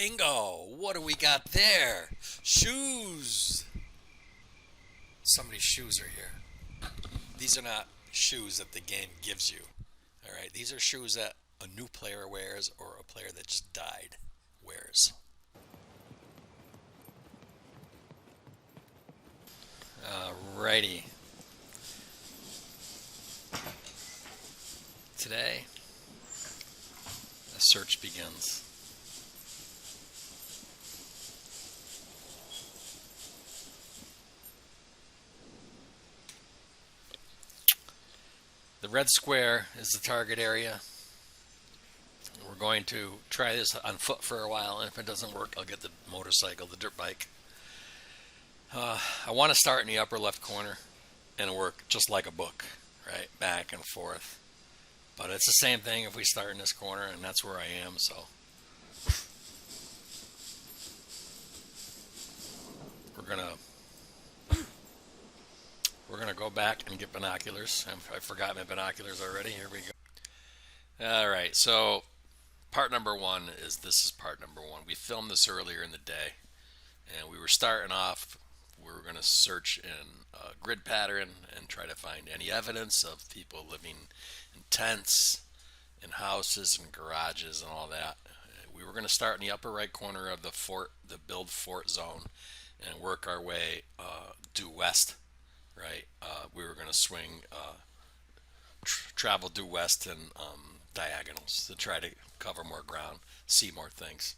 Bingo! What do we got there? Shoes! Somebody's shoes are here. These are not shoes that the game gives you. Alright, these are shoes that a new player wears or a player that just died wears. Alrighty. Today, the search begins. The red square is the target area. We're going to try this on foot for a while, and if it doesn't work, I'll get the motorcycle, the dirt bike. I want to start in the upper left corner and work just like a book, right? Back and forth. But it's the same thing if we start in this corner, and that's where I am, so. We're gonna go back and get binoculars. I forgot my binoculars already. Here we go. All right, so part number one is this is part number one. We filmed this earlier in the day, and we were starting off. We were gonna search in a grid pattern and try to find any evidence of people living in tents, in houses, and garages, and all that. We were gonna start in the upper right corner of the fort, the build fort zone, and work our way due west. Right, we were going to swing, travel due west and diagonals to try to cover more ground, see more things.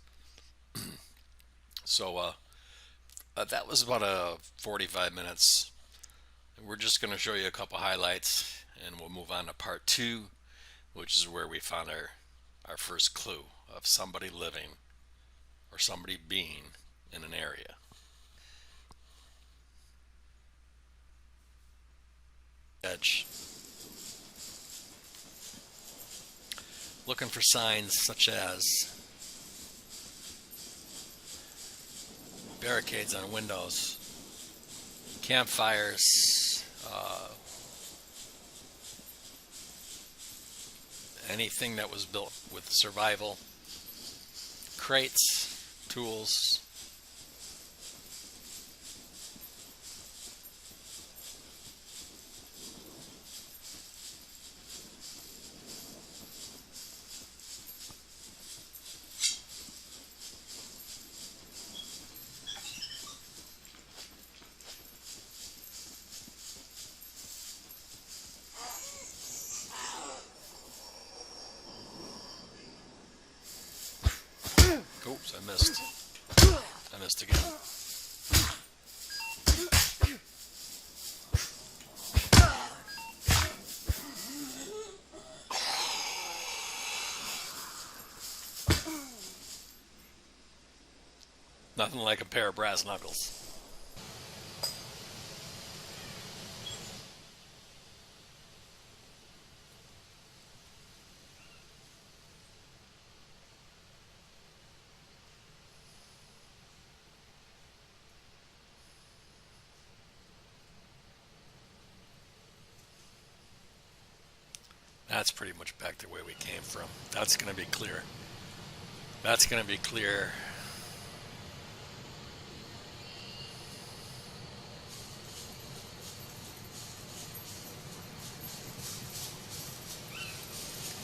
So that was about 45 minutes. We're just going to show you a couple highlights, and we'll move on to part two, which is where we found our first clue of somebody living or somebody being in an area. Edge. Looking for signs such as barricades on windows, campfires, anything that was built with survival, crates, tools. Oops, I missed. I missed again. Nothing like a pair of brass knuckles. That's pretty much back to where we came from. That's going to be clear. That's going to be clear.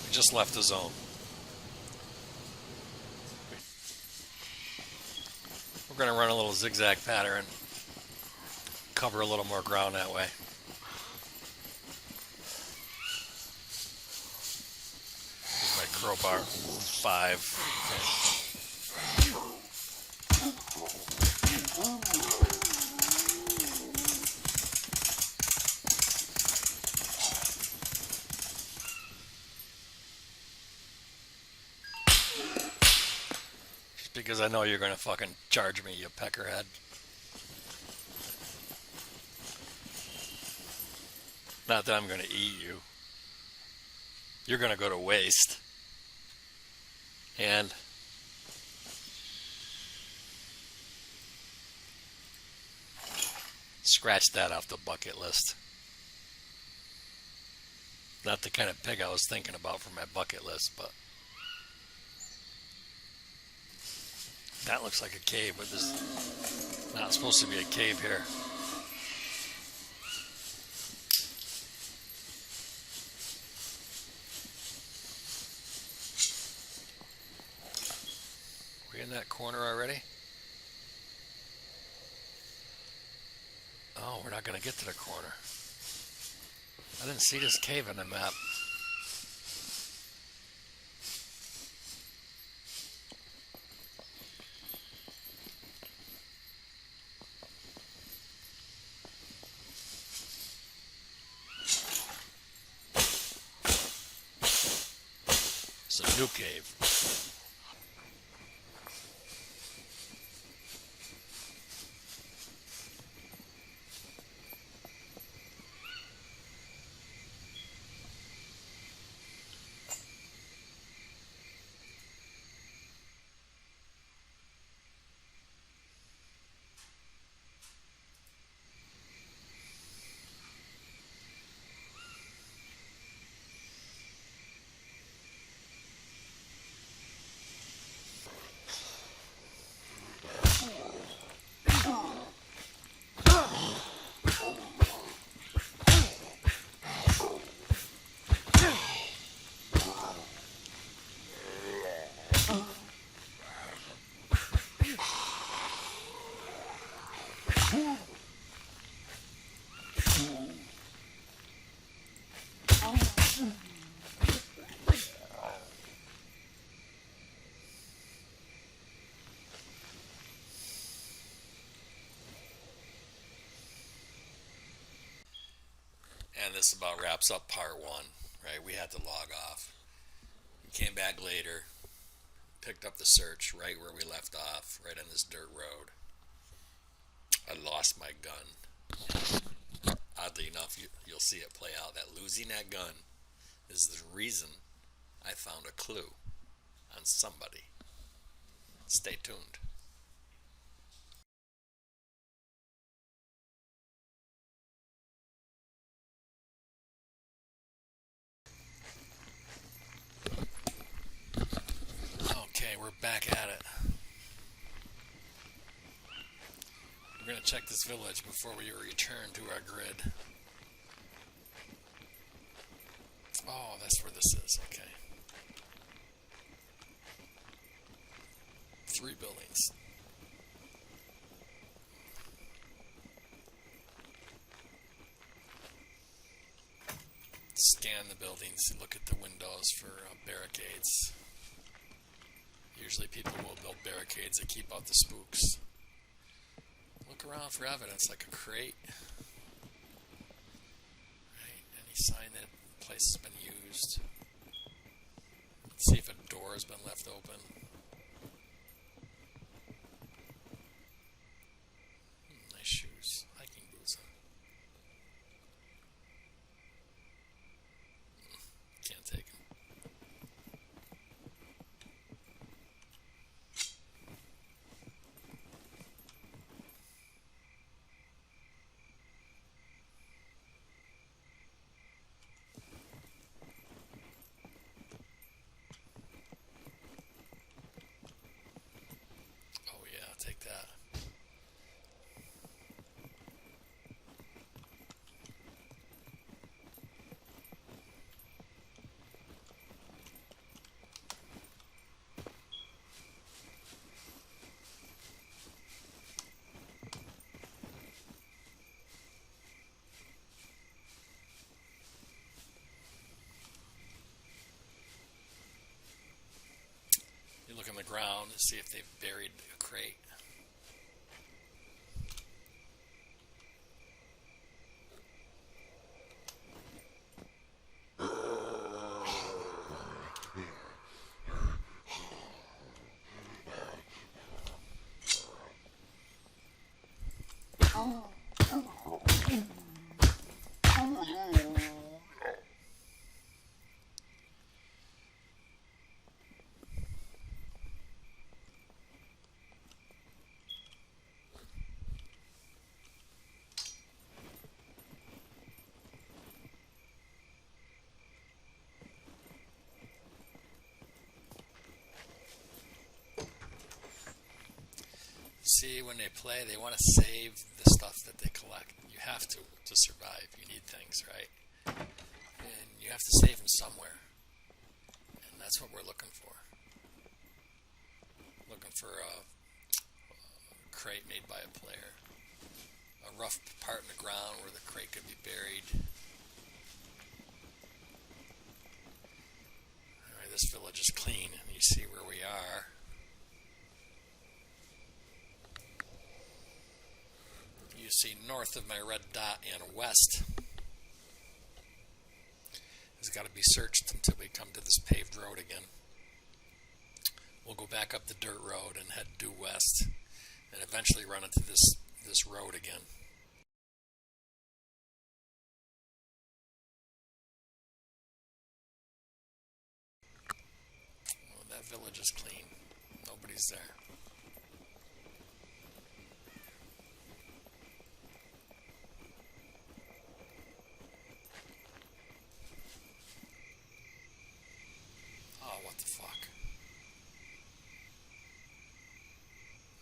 We just left the zone. We're going to run a little zigzag pattern, cover a little more ground that way. Crowbar 5. Just because I know you're going to fucking charge me, you peckerhead. Not that I'm going to eat you. You're going to go to waste. And scratch that off the bucket list. Not the kind of pig I was thinking about for my bucket list, but That looks like a cave, but there's not supposed to be a cave here. We in that corner already? Oh, we're not going to get to the corner. I didn't see this cave on the map. It's a new cave. And this about wraps up part one, right? We had to log off. We came back later, picked up the search right where we left off, right on this dirt road. I lost my gun. Oddly enough, you'll see it play out. That losing that gun is the reason I found a clue on somebody. Stay tuned. Okay, we're back at it. We're going to check this village before we return to our grid. Oh, that's where this is. Okay. 3 buildings. Scan the buildings and look at the windows for barricades. Usually people will build barricades that keep out the spooks. Look around for evidence, like a crate. Right? Any sign that the place has been used. Let's see if a door has been left open. Nice shoes. Hiking boots. Can't take them. Oh yeah, I'll take that. You look on the ground to see if they've buried a crate. see, when they play, they want to save the stuff that they collect. You have to survive. You need things, right? And you have to save them somewhere. And that's what we're looking for. Looking for a crate made by a player. A rough part in the ground where the crate could be buried. Alright, this village is clean. And you see where we are. You see north of my red dot and west. It's got to be searched until we come to this paved road again. We'll go back up the dirt road and head due west, and eventually run into this road again. Well, that village is clean. Nobody's there. Oh, what the fuck?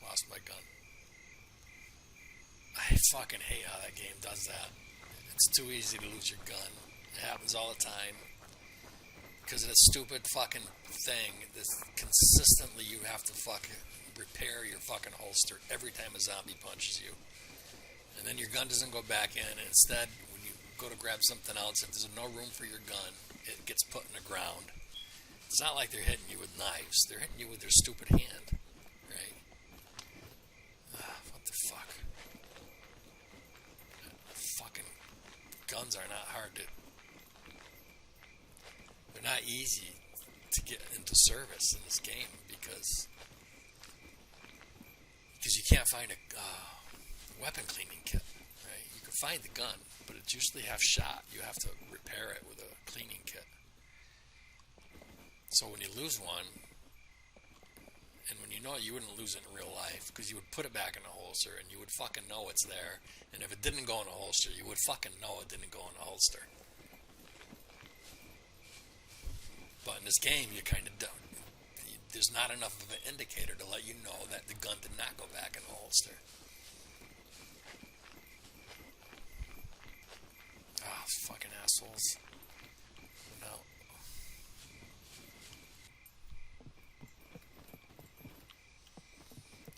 Lost my gun. I fucking hate how that game does that. It's too easy to lose your gun. It happens all the time. Because of this stupid fucking thing, this consistently you have to fucking repair your fucking holster every time a zombie punches you. And then your gun doesn't go back in, and instead, when you go to grab something else, if there's no room for your gun, it gets put in the ground. It's not like they're hitting you with knives. They're hitting you with their stupid hand. Right? What the fuck? Fucking guns are not hard to... They're not easy to get into service in this game because you can't find a weapon cleaning kit. Right? You can find the gun, but it's usually half shot. You have to repair it with a cleaning kit. So when you lose one, and when you know it, you wouldn't lose it in real life, because you would put it back in the holster, and you would fucking know it's there, and if it didn't go in the holster, you would fucking know it didn't go in the holster. But in this game, you kind of don't. There's not enough of an indicator to let you know that the gun did not go back in the holster. Ah, fucking assholes. No.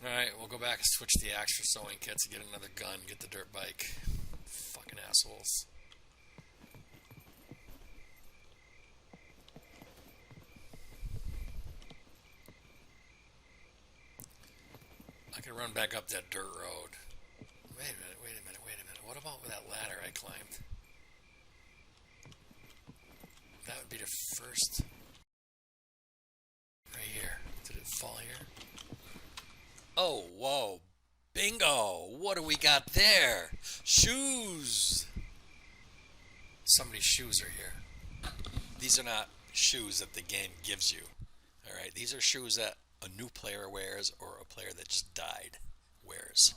Alright, we'll go back and switch the axe for sewing kits, get another gun, get the dirt bike. Fucking assholes. I can run back up that dirt road. Wait a minute. What about that ladder I climbed? That would be the first. Right here. Did it fall here? Oh, whoa. Bingo! What do we got there? Shoes! Somebody's shoes are here. These are not shoes that the game gives you. Alright, these are shoes that a new player wears or a player that just died wears.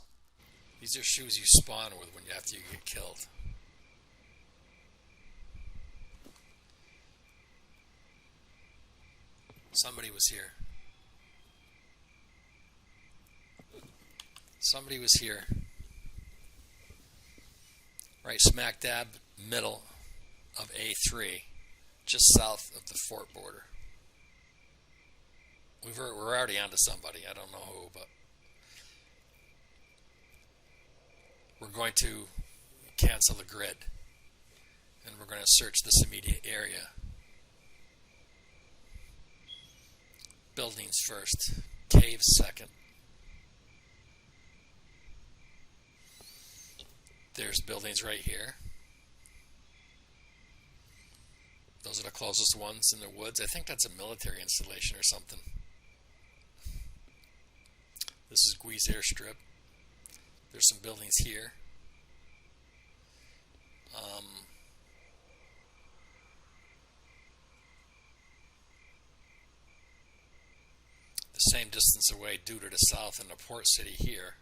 These are shoes you spawn with after you get killed. Somebody was here. Somebody was here. Right smack dab middle of A3. Just south of the fort border. We're already onto somebody. I don't know who, but we're going to cancel the grid. And we're going to search this immediate area. Buildings first. Caves second. There's buildings right here. Those are the closest ones in the woods. I think that's a military installation or something. This is Gui's airstrip. There's some buildings here. The same distance away due to the south in the port city here.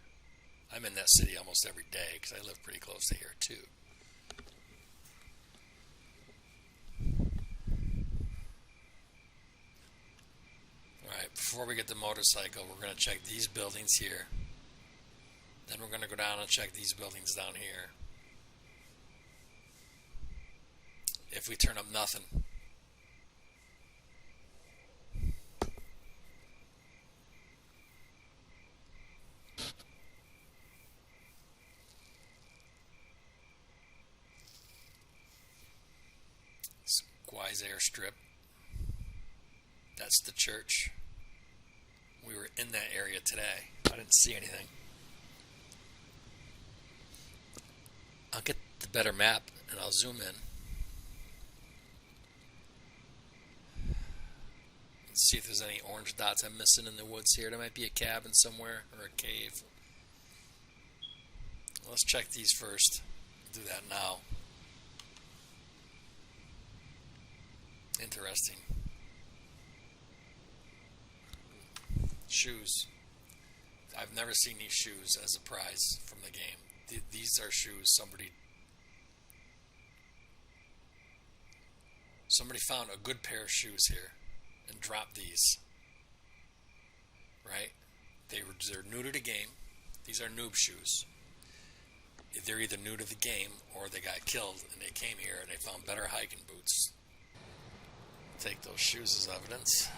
I'm in that city almost every day because I live pretty close to here too. Alright, before we get the motorcycle, we're going to check these buildings here. Then we're going to go down and check these buildings down here. If we turn up nothing, Squires Airstrip. That's the church. We were in that area today. I didn't see anything. I'll get the better map and I'll zoom in. Let's see if there's any orange dots I'm missing in the woods here. There might be a cabin somewhere or a cave. Let's check these first. Do that now. Interesting. Shoes. I've never seen these shoes as a prize from the game. These are shoes somebody found a good pair of shoes here and dropped these. Right? They're new to the game. These are noob shoes. They're either new to the game or they got killed and they came here and they found better hiking boots. Take those shoes as evidence.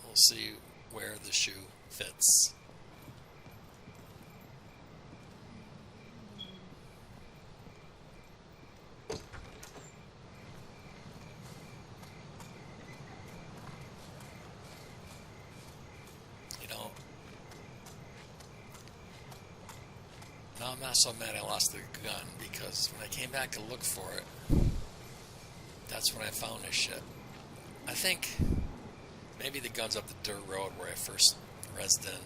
We'll see where the shoe fits. You know, now I'm not so mad I lost the gun because when I came back to look for it, that's when I found this shit. I think maybe the gun's up the dirt road where I first rezzed in.